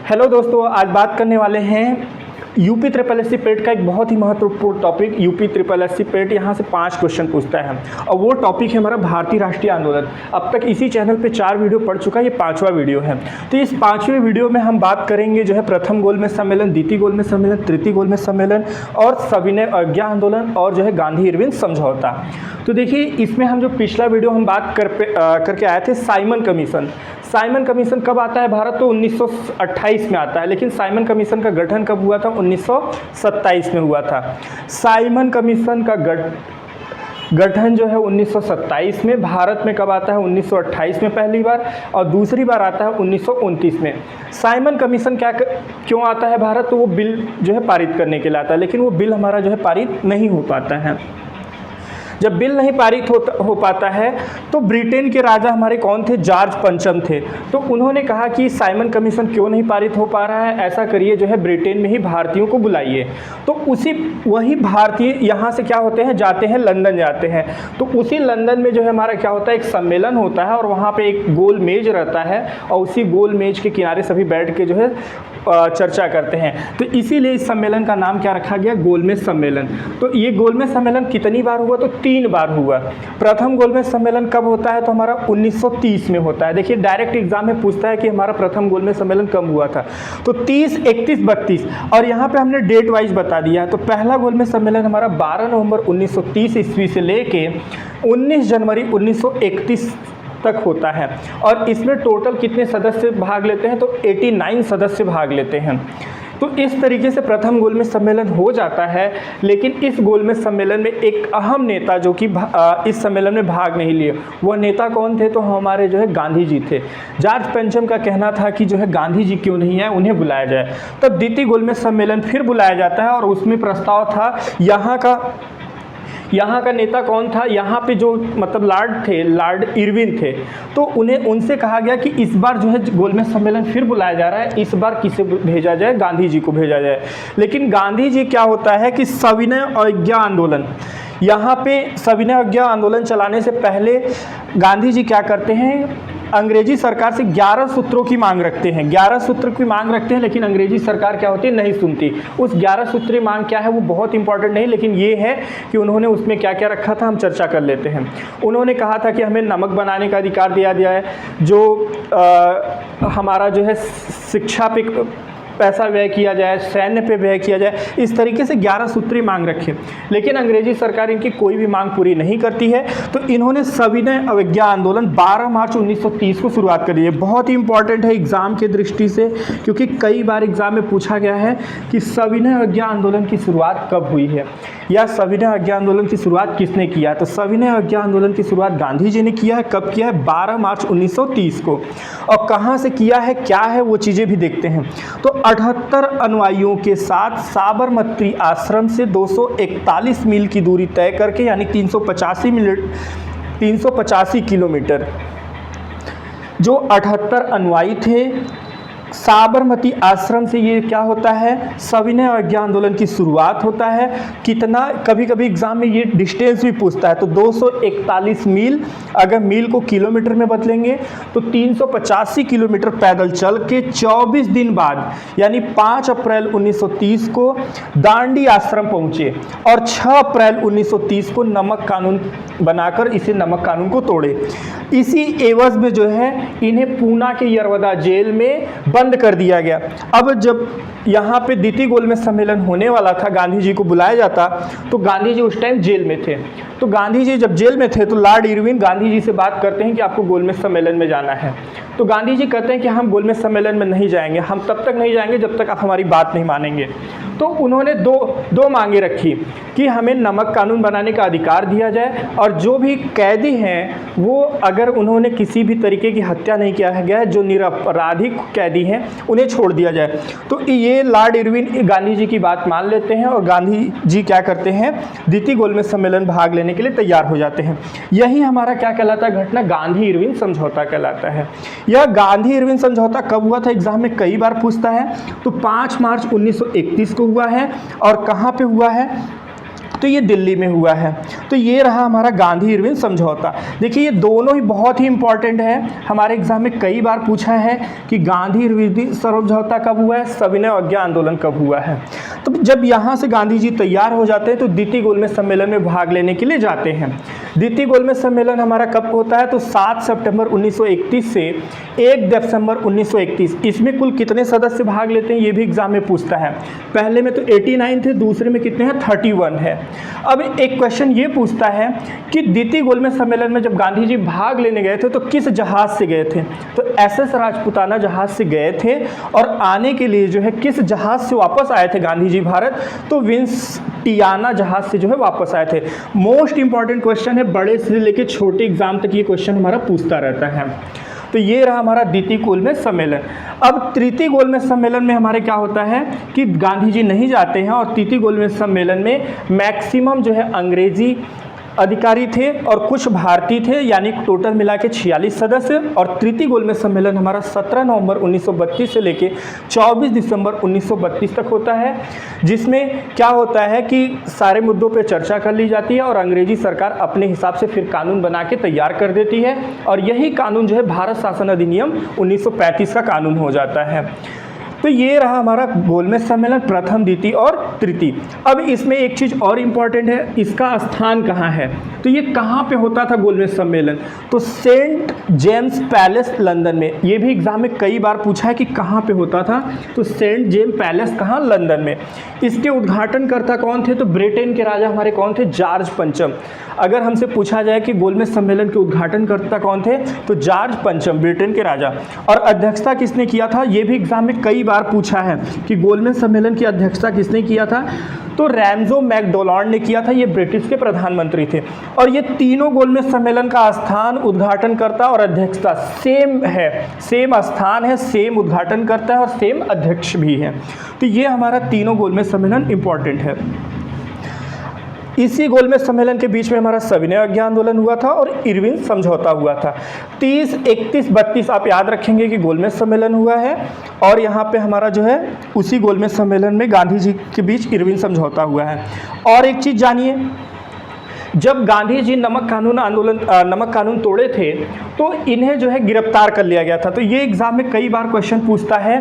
Hello दोस्तों, आज बात करने वाले हैं यूपी ट्रिपल एससी पेट का एक बहुत ही महत्वपूर्ण टॉपिक। यूपी ट्रिपल एससी पेट यहाँ से 5 क्वेश्चन पूछता है और वो टॉपिक है हमारा भारतीय राष्ट्रीय आंदोलन। अब तक इसी चैनल पे 4 वीडियो पढ़ चुका है, ये 5वां वीडियो है। तो इस 5वें वीडियो में हम बात करेंगे जो है प्रथम गोलमेज सम्मेलन, द्वितीय गोलमेज सम्मेलन, तृतीय गोलमेज सम्मेलन और सविनय अवज्ञा आंदोलन और जो है गांधी इरविन समझौता। तो देखिए, इसमें हम जो पिछला वीडियो हम बात करके आए थे साइमन कमीशन। साइमन कमीशन कब आता है भारत? तो 1928 में आता है, लेकिन साइमन कमीशन का गठन कब हुआ था? 1927 में हुआ था। साइमन कमीशन का गठन जो है 1927 में, भारत में कब आता है? 1928 में पहली बार, और दूसरी बार आता है 1929 में। साइमन कमीशन क्यों आता है भारत? तो वो बिल जो है पारित करने के लिए आता है, लेकिन वो बिल हमारा जो है पारित नहीं हो पाता है। जब बिल नहीं पारित हो पाता है तो ब्रिटेन के राजा हमारे कौन थे? जॉर्ज पंचम थे। तो उन्होंने कहा कि साइमन कमीशन क्यों नहीं पारित हो पा रहा है, ऐसा करिए जो है ब्रिटेन में ही भारतीयों को बुलाइए। तो वही भारतीय यहाँ से क्या होते हैं, जाते हैं लंदन जाते हैं। तो उसी लंदन में जो है हमारा क्या होता है, एक सम्मेलन होता है और वहाँ पे एक गोल मेज रहता है और उसी गोल मेज के किनारे सभी बैठ के जो है चर्चा करते हैं। तो इसीलिए इस सम्मेलन का नाम क्या रखा गया? गोलमेज सम्मेलन। तो ये गोलमेज सम्मेलन कितनी बार हुआ? तो 3 बार हुआ। प्रथम गोलमेज सम्मेलन कब होता है? तो हमारा 1930 में होता है। देखिए, डायरेक्ट एग्जाम में पूछता है कि हमारा प्रथम गोलमेज सम्मेलन कब हुआ था। तो 30, 31, 32 और यहाँ पे हमने डेट वाइज बता दिया है। तो पहला गोलमेज सम्मेलन हमारा 12 नवंबर 1930 ईस्वी से लेके 19 जनवरी 1931 तक होता है। और इसमें टोटल कितने सदस्य भाग लेते हैं? तो 89 सदस्य भाग लेते हैं। तो इस तरीके से प्रथम गोलमेज सम्मेलन हो जाता है। लेकिन इस गोलमेज सम्मेलन में एक अहम नेता जो कि इस सम्मेलन में भाग नहीं लिए, वह नेता कौन थे? तो हमारे जो है गांधी जी थे। जॉर्ज पंचम का कहना था कि जो है गांधी जी क्यों नहीं है, उन्हें बुलाया जाए। तब द्वितीय गोलमेज सम्मेलन फिर बुलाया जाता है और उसमें प्रस्ताव था यहाँ का नेता कौन था? यहाँ पे जो मतलब लॉर्ड थे, लॉर्ड इरविन थे। तो उनसे कहा गया कि इस बार जो है गोलमेज सम्मेलन फिर बुलाया जा रहा है, इस बार किसे भेजा जाए? गांधी जी को भेजा जाए। लेकिन गांधी जी क्या होता है कि सविनय अवज्ञा आंदोलन, यहाँ पे सविनय अवज्ञा आंदोलन चलाने से पहले गांधी जी क्या करते हैं? अंग्रेजी सरकार से 11 सूत्रों की मांग रखते हैं। 11 सूत्र की मांग रखते हैं, लेकिन अंग्रेजी सरकार क्या होती है? नहीं सुनती। उस 11 सूत्री मांग क्या है वो बहुत इंपॉर्टेंट नहीं, लेकिन ये है कि उन्होंने उसमें क्या क्या रखा था, हम चर्चा कर लेते हैं। उन्होंने कहा था कि हमें नमक बनाने का अधिकार दिया जाए, जो हमारा जो है शिक्षा पे पैसा व्यय किया जाए, सैन्य पे व्यय किया जाए। इस तरीके से 11 सूत्री मांग रखे, लेकिन अंग्रेजी सरकार इनकी कोई भी मांग पूरी नहीं करती है। तो इन्होंने सविनय अवज्ञा आंदोलन 12 मार्च 1930 को शुरुआत करी है। बहुत ही इंपॉर्टेंट है एग्जाम की दृष्टि से, क्योंकि कई बार एग्जाम में पूछा गया है कि सविनय अवज्ञा आंदोलन की शुरुआत कब हुई है या सविनय अवज्ञा आंदोलन की शुरुआत किसने किया। तो सविनय अवज्ञा आंदोलन की शुरुआत गांधी जी ने किया है। कब किया है? 12 मार्च 1930 को। और कहाँ से किया है, क्या है, वो चीज़ें भी देखते हैं। तो 78 अनुयायियों के साथ साबरमती आश्रम से 241 मील की दूरी तय करके, यानी 385 किलोमीटर, जो 78 अनुयायी थे साबरमती आश्रम से, ये क्या होता है? सविनय अवज्ञा आंदोलन की शुरुआत होता है। कितना, कभी कभी एग्जाम में ये डिस्टेंस भी पूछता है। तो 241 मील, अगर मील को किलोमीटर में बदलेंगे तो 385 किलोमीटर पैदल चल के 24 दिन बाद, यानी 5 अप्रैल 1930 को दांडी आश्रम पहुंचे और 6 अप्रैल 1930 को नमक कानून बनाकर इसे नमक कानून को तोड़े। इसी एवज में जो है इन्हें पूना के यरवदा जेल में बंद कर दिया गया। अब जब यहाँ पे द्वितीय गोलमेज सम्मेलन होने वाला था, गांधी जी को बुलाया जाता, तो गांधी जी उस टाइम जेल में थे। तो गांधी जी जब जेल में थे तो लॉर्ड इरविन गांधी जी से बात करते हैं कि आपको गोलमेज सम्मेलन में जाना है। तो गांधी जी कहते हैं कि हम गोलमेज सम्मेलन में नहीं जाएंगे, हम तब तक नहीं जाएंगे जब तक आप हमारी बात नहीं मानेंगे। तो उन्होंने दो मांगे रखी कि हमें नमक कानून बनाने का अधिकार दिया जाए और जो भी कैदी हैं वो, अगर उन्होंने किसी भी तरीके की हत्या नहीं किया गया है, जो निरपराधिक कैदी हैं उन्हें छोड़ दिया जाए। तो ये लॉर्ड इरविन गांधी जी की बात मान लेते हैं और गांधी जी क्या करते हैं? द्वितीय गोलमेज सम्मेलन भाग लेने के लिए तैयार हो जाते हैं। यही हमारा क्या कहलाता है घटना? गांधी इरविन समझौता कहलाता है। यह गांधी इरविन समझौता कब हुआ था? एग्जाम में कई बार पूछता है। तो 5 मार्च 1931 को हुआ है। और कहाँ पे हुआ है? तो ये दिल्ली में हुआ है। तो ये रहा हमारा गांधी इरविन समझौता। देखिए ये दोनों ही बहुत ही इंपॉर्टेंट है, हमारे एग्जाम में कई बार पूछा है कि गांधी इरविन समझौता कब हुआ है, सविनय अवज्ञा आंदोलन कब हुआ है। तो जब यहाँ से गांधी जी तैयार हो जाते हैं तो द्वितीय गोलमेज सम्मेलन में भाग लेने के लिए जाते हैं। द्वितीय गोलमेज सम्मेलन हमारा कब होता है, तो 7 सितंबर 1931 से 1 दिसंबर 1931। इसमें कुल कितने सदस्य भाग लेते हैं ये भी एग्जाम में पूछता है। पहले में तो 89 थे, दूसरे में कितने हैं, 31 है। अब एक क्वेश्चन ये पूछता है कि द्वितीय गोलमेज सम्मेलन में जब गांधी जी भाग लेने गए थे तो किस जहाज से गए थे, तो SS राजपुताना जहाज से गए थे। और आने के लिए जो है किस जहाज से वापस आए थे गांधी जी भारत, तो विंस्टियाना जहाज से जो है वापस आए थे। मोस्ट इंपॉर्टेंट क्वेश्चन है, बड़े से लेके छोटे एग्जाम तक ये क्वेश्चन हमारा पूछता रहता है। तो ये रहा हमारा द्वितीय गोलमेज सम्मेलन। अब तृतीय गोलमेज सम्मेलन में हमारे क्या होता है कि गांधी जी नहीं जाते हैं और तृतीय गोलमेज सम्मेलन में मैक्सिमम जो है अंग्रेजी अधिकारी थे और कुछ भारतीय थे, यानी टोटल मिला के 46 सदस्य। और तृतीय गोलमेज सम्मेलन हमारा 17 नवंबर 1932 से लेके 24 दिसंबर 1932 तक होता है, जिसमें क्या होता है कि सारे मुद्दों पे चर्चा कर ली जाती है और अंग्रेजी सरकार अपने हिसाब से फिर कानून बना के तैयार कर देती है। और यही कानून जो है भारत शासन अधिनियम 1935 का कानून हो जाता है। तो ये रहा हमारा गोलमेज सम्मेलन, प्रथम, द्वितीय और तृतीय। अब इसमें एक चीज़ और इम्पॉर्टेंट है, इसका स्थान कहाँ है, तो ये कहाँ पे होता था गोलमेज सम्मेलन, तो सेंट जेम्स पैलेस लंदन में। ये भी एग्जाम में कई बार पूछा है कि कहाँ पे होता था, तो सेंट जेम्स पैलेस कहाँ, लंदन में। इसके उद्घाटनकर्ता कौन थे, तो ब्रिटेन के राजा हमारे कौन थे, जॉर्ज पंचम। अगर हमसे पूछा जाए कि गोलमेज सम्मेलन के उद्घाटनकर्ता कौन थे, तो जॉर्ज पंचम, ब्रिटेन के राजा। और अध्यक्षता किसने किया था, ये भी एग्जाम में कई बार पूछा है कि गोलमेज सम्मेलन की अध्यक्षता किसने किया था, तो रैमजो मैकडोनाल्ड ने किया था। ये ब्रिटिश के प्रधानमंत्री थे। और ये तीनों गोलमेज सम्मेलन का स्थान, उद्घाटनकर्ता और अध्यक्षता सेम है, सेम स्थान है, सेम उद्घाटनकर्ता है और सेम अध्यक्ष भी है। तो ये हमारा तीनों गोलमेज सम्मेलन इंपॉर्टेंट है। इसी गोलमेज सम्मेलन के बीच में हमारा सविनय अवज्ञा आंदोलन हुआ था और इरविन समझौता हुआ था। 30, 31, 32 आप याद रखेंगे कि गोलमेज सम्मेलन हुआ है। और यहाँ पे हमारा जो है उसी गोलमेज सम्मेलन में गांधी जी के बीच इरविन समझौता हुआ है। और एक चीज़ जानिए, जब गांधी जी नमक कानून तोड़े थे तो इन्हें जो है गिरफ्तार कर लिया गया था। तो ये एग्जाम में कई बार क्वेश्चन पूछता है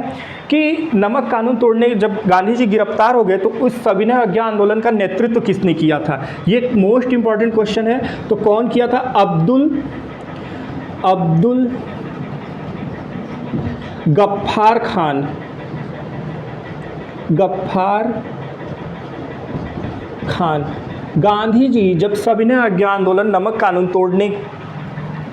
कि नमक कानून तोड़ने जब गांधी जी गिरफ्तार हो गए तो उस सविनय अवज्ञा आंदोलन का नेतृत्व किसने किया था, ये मोस्ट इंपॉर्टेंट क्वेश्चन है। तो कौन किया था, अब्दुल गफ्फार खान। गांधी जी जब सविनय अवज्ञा आंदोलन नमक कानून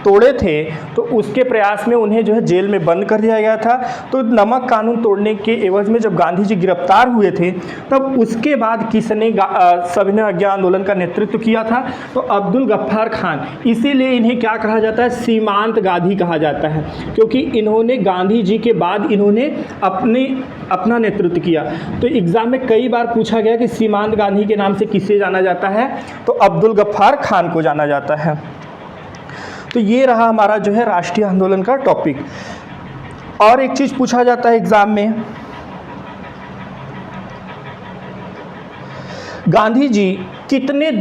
तोड़े थे तो उसके प्रयास में उन्हें जो है जेल में बंद कर दिया गया था। तो नमक कानून तोड़ने के एवज में जब गांधी जी गिरफ्तार हुए थे तब उसके बाद किसने सविनय अवज्ञा आंदोलन का नेतृत्व किया था, तो अब्दुल गफ्फार खान। इसीलिए इन्हें क्या कहा जाता है, सीमांत गांधी कहा जाता है, क्योंकि इन्होंने गांधी जी के बाद इन्होंने अपना नेतृत्व किया। तो एग्जाम में कई बार पूछा गया कि सीमांत गांधी के नाम से किसे जाना जाता है, तो अब्दुल गफ्फार खान को जाना जाता है। तो ये रहा हमारा जो है राष्ट्रीय आंदोलन का टॉपिक। और एक चीज़ पूछा जाता है एग्जाम में, गांधी जी कितने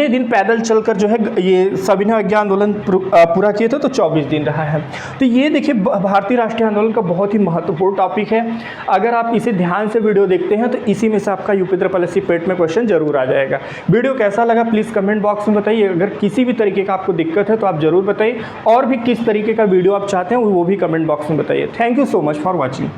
दिन पैदल चलकर जो है ये सविनय अवज्ञा आंदोलन पूरा किए थे, तो 24 दिन रहा है। तो ये देखिए भारतीय राष्ट्रीय आंदोलन का बहुत ही महत्वपूर्ण टॉपिक है। अगर आप इसे ध्यान से वीडियो देखते हैं तो इसी में से आपका यूपी SSC पेट में क्वेश्चन जरूर आ जाएगा। वीडियो कैसा लगा प्लीज़ कमेंट बॉक्स में बताइए। अगर किसी भी तरीके का आपको दिक्कत है तो आप ज़रूर बताइए, और भी किस तरीके का वीडियो आप चाहते हैं वो भी कमेंट बॉक्स में बताइए। Thank you so much for watching.